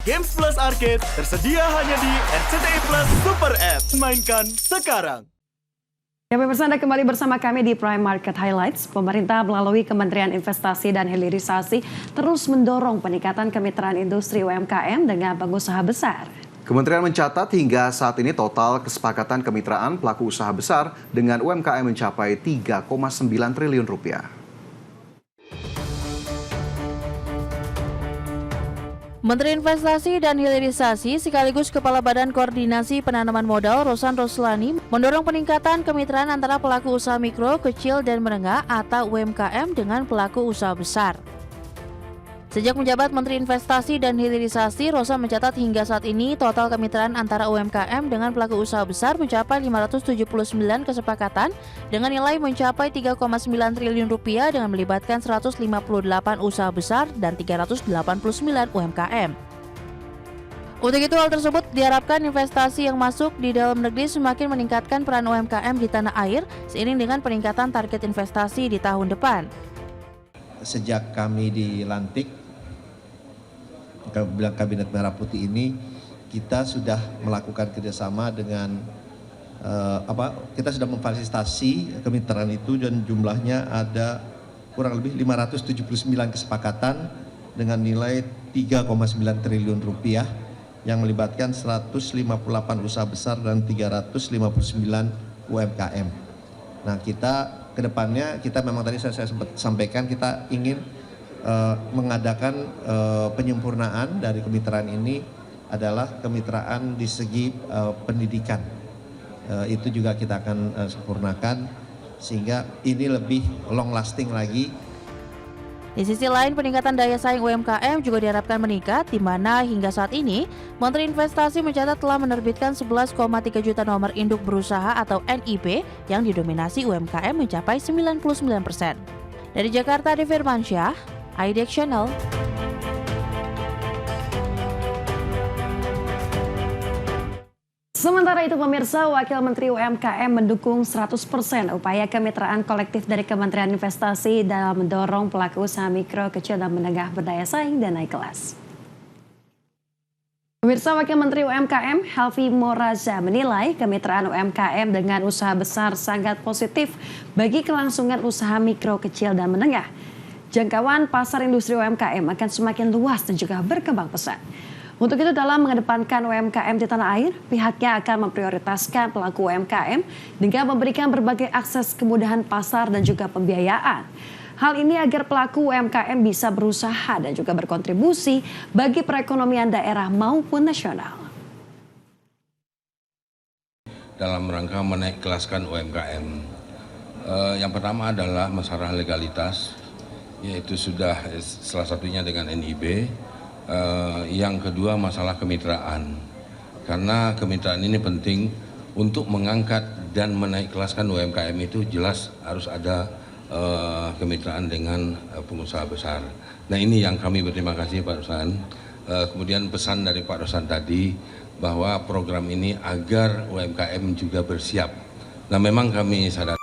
Games Plus Arcade tersedia hanya di RCTI Plus Super App. Mainkan sekarang. Ya, pemirsa, Anda kembali bersama kami di Prime Market Highlights. Pemerintah melalui Kementerian Investasi dan Hilirisasi terus mendorong peningkatan kemitraan industri UMKM dengan pengusaha besar. Kementerian mencatat hingga saat ini total kesepakatan kemitraan pelaku usaha besar dengan UMKM mencapai 3,9 triliun rupiah. Menteri Investasi dan Hilirisasi sekaligus Kepala Badan Koordinasi Penanaman Modal Rosan Roslani mendorong peningkatan kemitraan antara pelaku usaha mikro, kecil, dan menengah atau UMKM dengan pelaku usaha besar. Sejak menjabat Menteri Investasi dan Hilirisasi, Rosan mencatat hingga saat ini total kemitraan antara UMKM dengan pelaku usaha besar mencapai 579 kesepakatan dengan nilai mencapai 3,9 triliun rupiah dengan melibatkan 158 usaha besar dan 389 UMKM. Untuk itu, hal tersebut diharapkan investasi yang masuk di dalam negeri semakin meningkatkan peran UMKM di tanah air seiring dengan peningkatan target investasi di tahun depan. Sejak kami dilantik Kabinet Merah Putih ini, kita sudah melakukan kerjasama dengan kita sudah memfasilitasi kemitraan itu dan jumlahnya ada kurang lebih 579 kesepakatan dengan nilai 3,9 triliun rupiah yang melibatkan 158 usaha besar dan 359 UMKM. Nah, kita kedepannya kita memang tadi saya sempat sampaikan kita ingin mengadakan penyempurnaan dari kemitraan ini adalah kemitraan di segi pendidikan. Itu juga kita akan sempurnakan sehingga ini lebih long lasting lagi. Di sisi lain, peningkatan daya saing UMKM juga diharapkan meningkat, di mana hingga saat ini Menteri Investasi mencatat telah menerbitkan 11,3 juta nomor induk berusaha atau NIB yang didominasi UMKM mencapai 99%. Dari Jakarta, Devi Firmansyah, IDX Channel. Sementara itu, pemirsa, Wakil Menteri UMKM mendukung 100% upaya kemitraan kolektif dari Kementerian Investasi dalam mendorong pelaku usaha mikro, kecil, dan menengah berdaya saing dan naik kelas. Pemirsa, Wakil Menteri UMKM Helvi Moraza menilai kemitraan UMKM dengan usaha besar sangat positif bagi kelangsungan usaha mikro, kecil, dan menengah. Jangkauan pasar industri UMKM akan semakin luas dan juga berkembang pesat. Untuk itu, dalam mengedepankan UMKM di tanah air, pihaknya akan memprioritaskan pelaku UMKM dengan memberikan berbagai akses kemudahan pasar dan juga pembiayaan. Hal ini agar pelaku UMKM bisa berusaha dan juga berkontribusi bagi perekonomian daerah maupun nasional. Dalam rangka menaik kelaskan UMKM, yang pertama adalah masalah legalitas, yaitu sudah salah satunya dengan NIB. Yang kedua masalah kemitraan, karena kemitraan ini penting untuk mengangkat dan menaik kelaskan UMKM itu jelas harus ada kemitraan dengan pengusaha besar. Nah, ini yang kami berterima kasih Pak Rosan. Kemudian pesan dari Pak Rosan tadi bahwa program ini agar UMKM juga bersiap. Nah, memang kami sadar